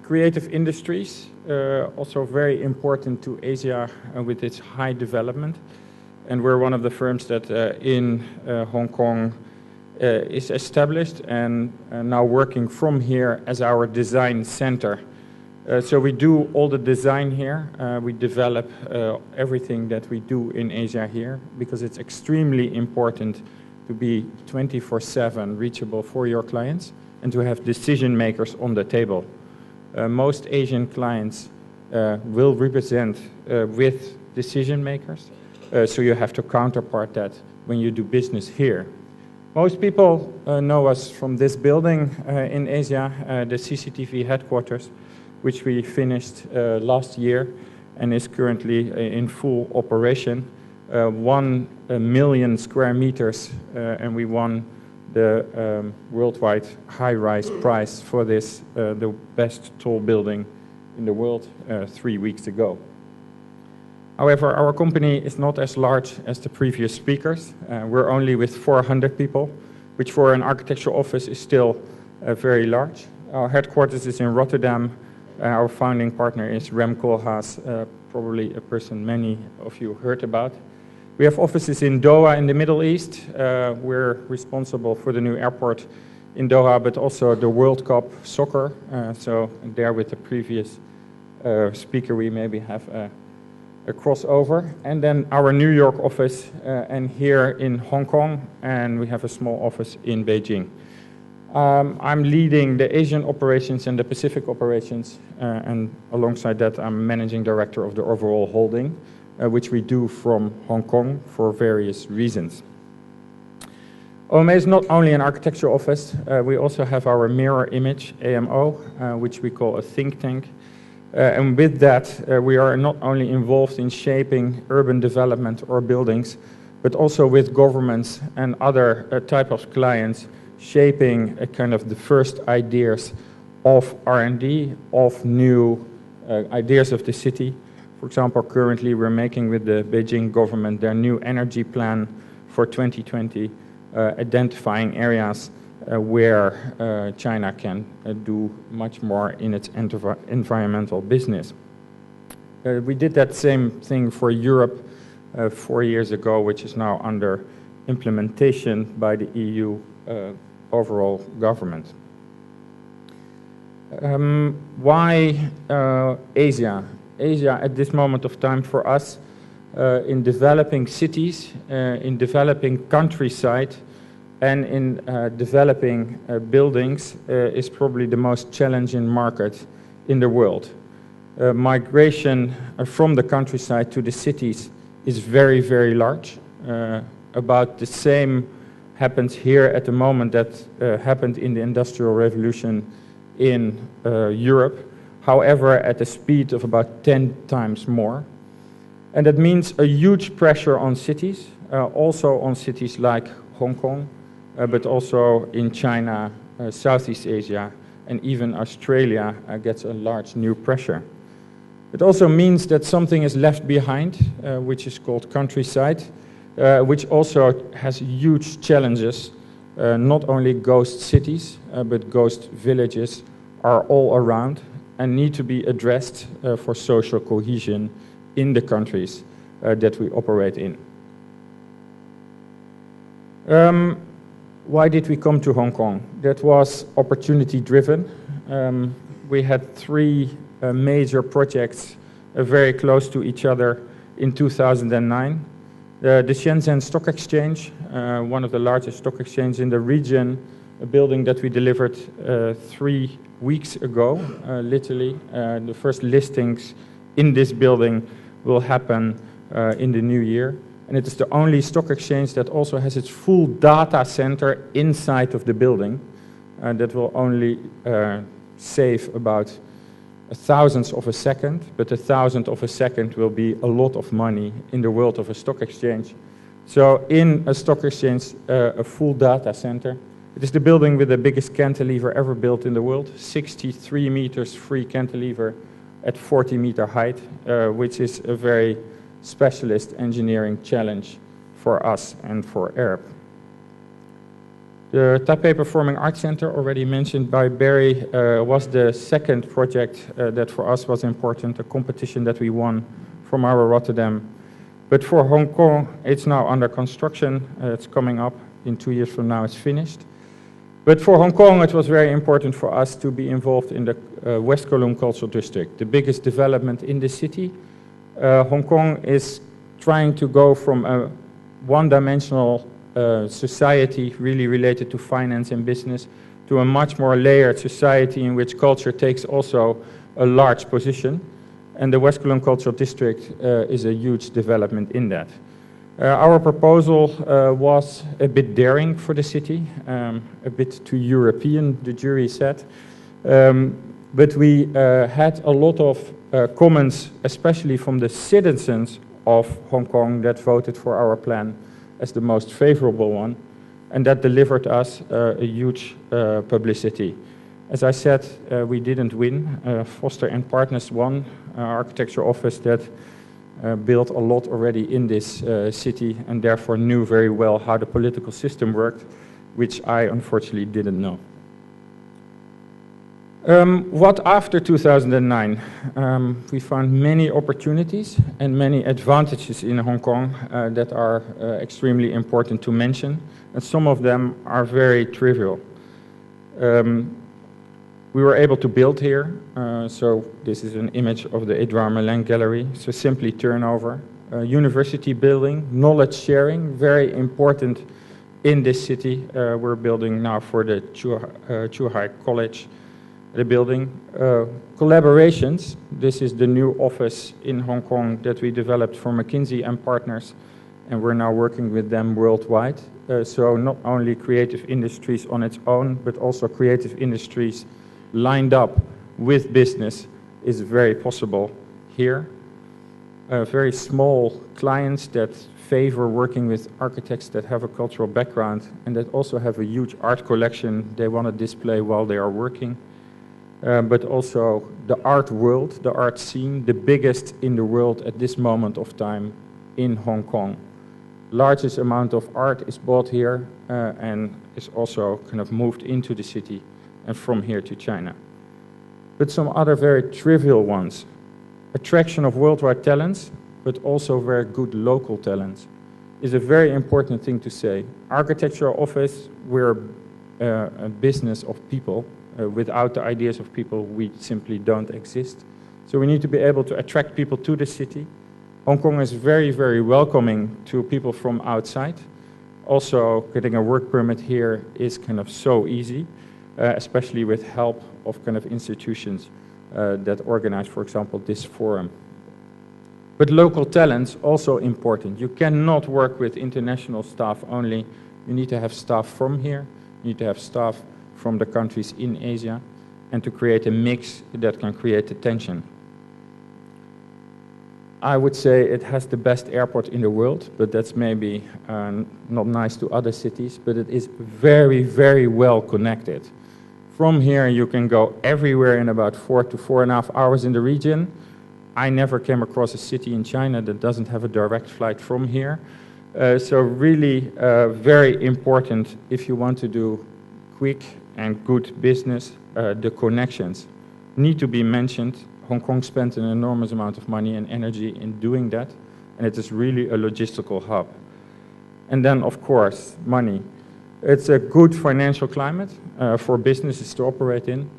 creative industries, also very important to Asia with its high development. And we're one of the firms that in Hong Kong is established and now working from here as our design center. So we do all the design here. We develop everything that we do in Asia here because it's extremely important to be 24/7 reachable for your clients and to have decision makers on the table. Most Asian clients will represent with decision makers, so you have to counterpart that when you do business here. Most people know us from this building in Asia, the CCTV headquarters, which we finished last year and is currently in full operation. 1 million square meters, and we won the worldwide high-rise prize for this, the best tall building in the world 3 weeks ago. However, our company is not as large as the previous speakers. We're only with 400 people, which for an architecture office is still very large. Our headquarters is in Rotterdam. Our founding partner is Rem Koolhaas, probably a person many of you heard about. We have offices in Doha in the Middle East. We're responsible for the new airport in Doha, but also the World Cup soccer. So there with the previous speaker, we maybe have a crossover. And then our New York office and here in Hong Kong, and we have a small office in Beijing. I'm leading the Asian operations and the Pacific operations, and alongside that I'm managing director of the overall holding, which we do from Hong Kong for various reasons. OMA is not only an architecture office, we also have our mirror image, AMO, which we call a think tank. And with that, we are not only involved in shaping urban development or buildings, but also with governments and other type of clients, shaping a kind of the first ideas of R&D, of new ideas of the city. For example, currently we're making with the Beijing government their new energy plan for 2020, identifying areas where China can do much more in its environmental business. We did that same thing for Europe 4 years ago, which is now under implementation by the EU overall government. Why Asia? Asia at this moment of time for us in developing cities, in developing countryside, and in developing buildings is probably the most challenging market in the world. Migration from the countryside to the cities is very, very large. About the same happens here at the moment that happened in the Industrial Revolution in Europe. However, at a speed of about 10 times more. And that means a huge pressure on cities, also on cities like Hong Kong, but also in China, Southeast Asia, and even Australia gets a large new pressure. It also means that something is left behind, which is called countryside, which also has huge challenges. Not only ghost cities, but ghost villages are all around and need to be addressed for social cohesion in the countries that we operate in. Why did we come to Hong Kong? That was opportunity driven. We had 3 major projects very close to each other in 2009. The Shenzhen Stock Exchange, one of the largest stock exchanges in the region, a building that we delivered 3 weeks ago, literally. The first listings in this building will happen in the new year. And it is the only stock exchange that also has its full data center inside of the building. That will only save about a thousandth of a second, but a thousandth of a second will be a lot of money in the world of a stock exchange. So in a stock exchange, a full data center. It is the building with the biggest cantilever ever built in the world, 63 meters free cantilever at 40-meter height, which is a very specialist engineering challenge for us and for Arab. The Taipei Performing Arts Center, already mentioned by Barry, was the second project that for us was important, a competition that we won from our Rotterdam. But for Hong Kong, it's now under construction. It's coming up in 2 years from now, it's finished. But for Hong Kong, it was very important for us to be involved in the West Kowloon Cultural District, the biggest development in the city. Hong Kong is trying to go from a one-dimensional society really related to finance and business to a much more layered society in which culture takes also a large position. And the West Kowloon Cultural District is a huge development in that. Our proposal was a bit daring for the city, a bit too European, the jury said. But we had a lot of comments, especially from the citizens of Hong Kong, that voted for our plan as the most favorable one, and that delivered us a huge publicity. As I said, we didn't win. Foster and Partners won, architecture office that built a lot already in this city and therefore knew very well how the political system worked, which I unfortunately didn't know. What after 2009? We found many opportunities and many advantages in Hong Kong that are extremely important to mention, and some of them are very trivial. We were able to build here, so this is an image of the Edouard Merlin Gallery, so simply turnover. University building, knowledge sharing, very important in this city. We're building now for the Zhuhai College, the building. Collaborations, this is the new office in Hong Kong that we developed for McKinsey and Partners, and we're now working with them worldwide. So not only creative industries on its own, but also creative industries lined up with business is very possible here. Very small clients that favor working with architects that have a cultural background and that also have a huge art collection they want to display while they are working. But also the art world, the art scene, the biggest in the world at this moment of time in Hong Kong. Largest amount of art is bought here and is also kind of moved into the city and from here to China. But some other very trivial ones. Attraction of worldwide talents, but also very good local talents, is a very important thing to say. Architectural office, we're a business of people. Without the ideas of people, we simply don't exist. So we need to be able to attract people to the city. Hong Kong is very, very welcoming to people from outside. Also, getting a work permit here is kind of so easy. Especially with help of kind of institutions that organize, for example, this forum. But local talents also important. You cannot work with international staff only. You need to have staff from here. You need to have staff from the countries in Asia, and to create a mix that can create attention. I would say it has the best airport in the world, but that's maybe not nice to other cities, but it is very, very well connected. From here, you can go everywhere in about 4 to 4.5 hours in the region. I never came across a city in China that doesn't have a direct flight from here. So really very important if you want to do quick and good business. The connections need to be mentioned. Hong Kong spent an enormous amount of money and energy in doing that, and it is really a logistical hub. And then, of course, money. It's a good financial climate for businesses to operate in,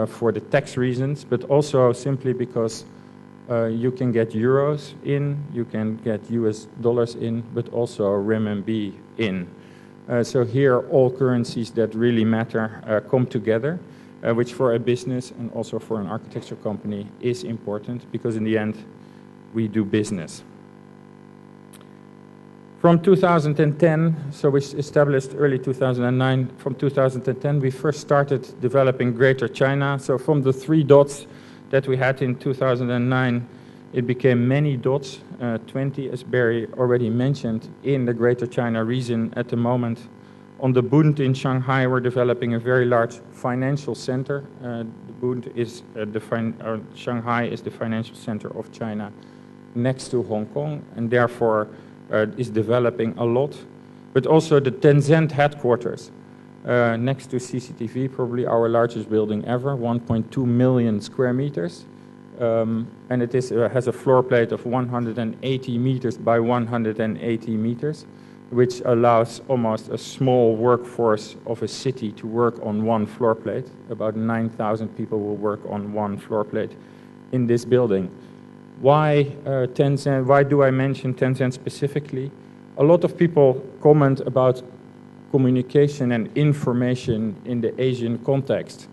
for the tax reasons, but also simply because you can get euros in, you can get US dollars in, but also renminbi in. So here all currencies that really matter come together, which for a business and also for an architecture company is important because in the end we do business. From 2010, so we established early 2009, from 2010 we first started developing Greater China. So from the 3 dots that we had in 2009, it became many dots, 20 as Barry already mentioned, in the Greater China region at the moment. On the Bund in Shanghai, we're developing a very large financial center. The Bund is Shanghai is the financial center of China next to Hong Kong, and therefore is developing a lot. But also the Tencent headquarters. next to CCTV, probably our largest building ever, 1.2 million square meters. And it has a floor plate of 180 meters by 180 meters, which allows almost a small workforce of a city to work on one floor plate. About 9,000 people will work on one floor plate in this building. Why Tencent? Why do I mention Tencent specifically? A lot of people comment about communication and information in the Asian context.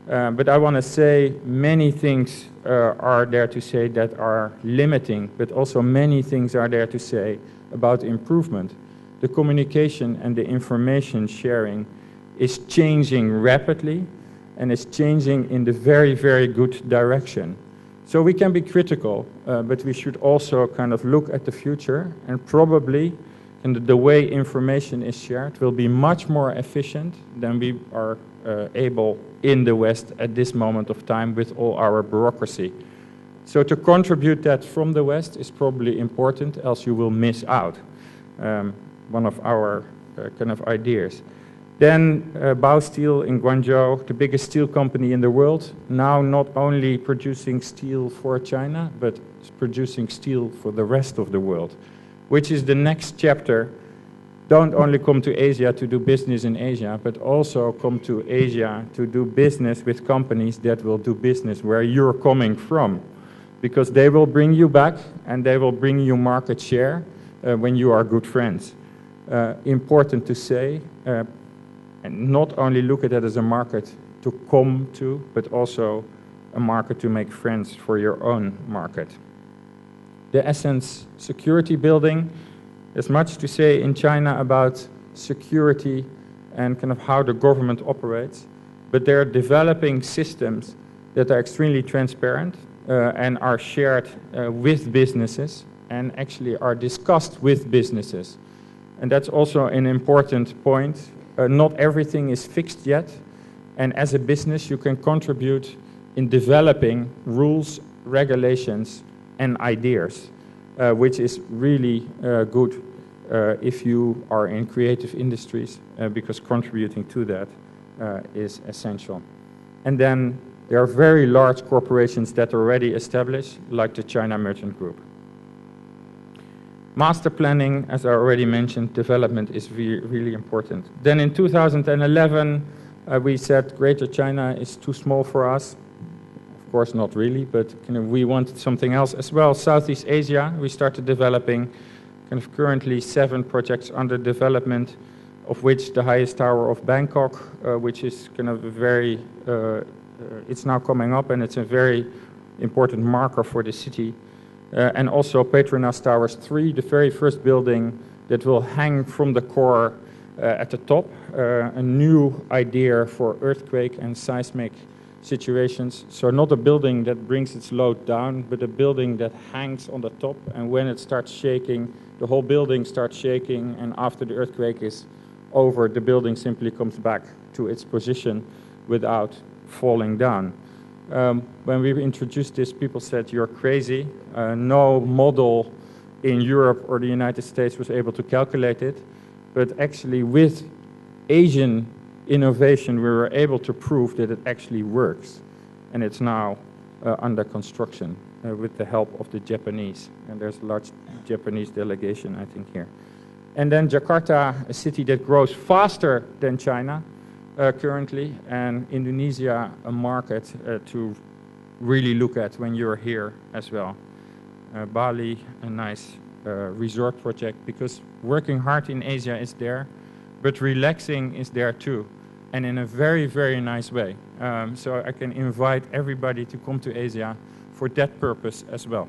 But I want to say many things are there to say that are limiting, but also many things are there to say about improvement. The communication and the information sharing is changing rapidly and is changing in the very, very good direction. So we can be critical, but we should also kind of look at the future, and probably the way information is shared will be much more efficient than we are able in the West at this moment of time with all our bureaucracy. So to contribute that from the West is probably important, else you will miss out. One of our kind of ideas. Then Baosteel in Guangzhou, the biggest steel company in the world, now not only producing steel for China, but producing steel for the rest of the world, which is the next chapter. Don't only come to Asia to do business in Asia, but also come to Asia to do business with companies that will do business where you're coming from, because they will bring you back and they will bring you market share when you are good friends. Important to say, and not only look at it as a market to come to, but also a market to make friends for your own market. The Essence security building, there's much to say in China about security and kind of how the government operates, but they're developing systems that are extremely transparent and are shared with businesses and actually are discussed with businesses. And that's also an important point. Not everything is fixed yet, and as a business you can contribute in developing rules, regulations and ideas, which is really good if you are in creative industries, because contributing to that is essential. And then there are very large corporations that are already established, like the China Merchant Group. Master planning, as I already mentioned, development is really important. Then in 2011, we said Greater China is too small for us. Of course, not really, but we wanted something else as well. Southeast Asia, we started developing currently 7 projects under development, of which the highest tower of Bangkok, which is it's now coming up, and it's a very important marker for the city. And also Petronas Towers 3, the very first building that will hang from the core at the top. A new idea for earthquake and seismic situations. So not a building that brings its load down, but a building that hangs on the top, and when it starts shaking, the whole building starts shaking, and after the earthquake is over, the building simply comes back to its position without falling down. When we introduced this, people said, you're crazy. No model in Europe or the United States was able to calculate it. But actually, with Asian innovation, we were able to prove that it actually works. And it's now under construction with the help of the Japanese. And there's a large Japanese delegation, I think, here. And then Jakarta, a city that grows faster than China, currently, and Indonesia, a market to really look at when you're here as well. Bali, a nice resort project, because working hard in Asia is there, but relaxing is there too, and in a very, very nice way. So I can invite everybody to come to Asia for that purpose as well.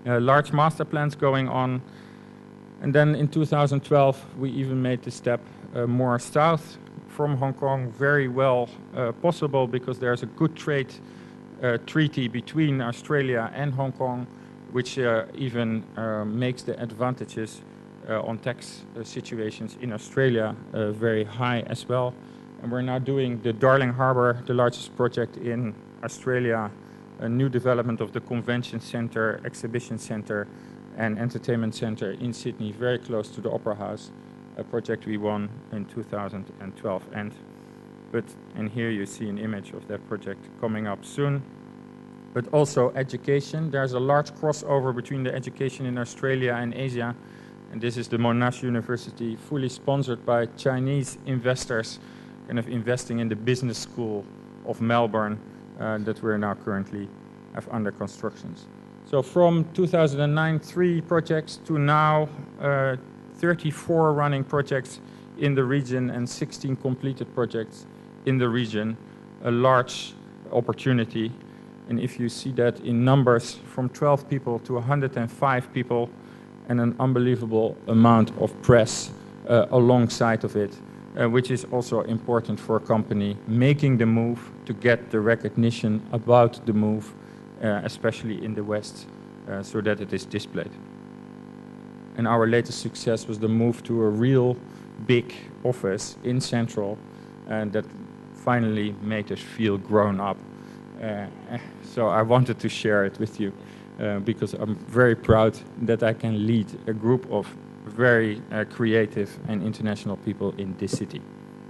Large master plans going on, and then in 2012 we even made the step more south from Hong Kong, very well possible because there's a good trade treaty between Australia and Hong Kong, which even makes the advantages on tax situations in Australia very high as well. And we're now doing the Darling Harbour, the largest project in Australia, a new development of the convention center, exhibition center and entertainment center in Sydney, very close to the Opera House. a project we won in 2012. And here you see an image of that project coming up soon. But also education. There's a large crossover between the education in Australia and Asia. And this is the Monash University, fully sponsored by Chinese investors, kind of investing in the business school of Melbourne that we're now currently have under constructions. So from 2009, 3 projects to now 34 running projects in the region and 16 completed projects in the region, a large opportunity. And if you see that in numbers, from 12 people to 105 people, and an unbelievable amount of press alongside of it, which is also important for a company making the move to get the recognition about the move, especially in the West, so that it is displayed. And our latest success was the move to a real big office in Central, and that finally made us feel grown up. So I wanted to share it with you because I'm very proud that I can lead a group of very creative and international people in this city.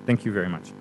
Thank you very much.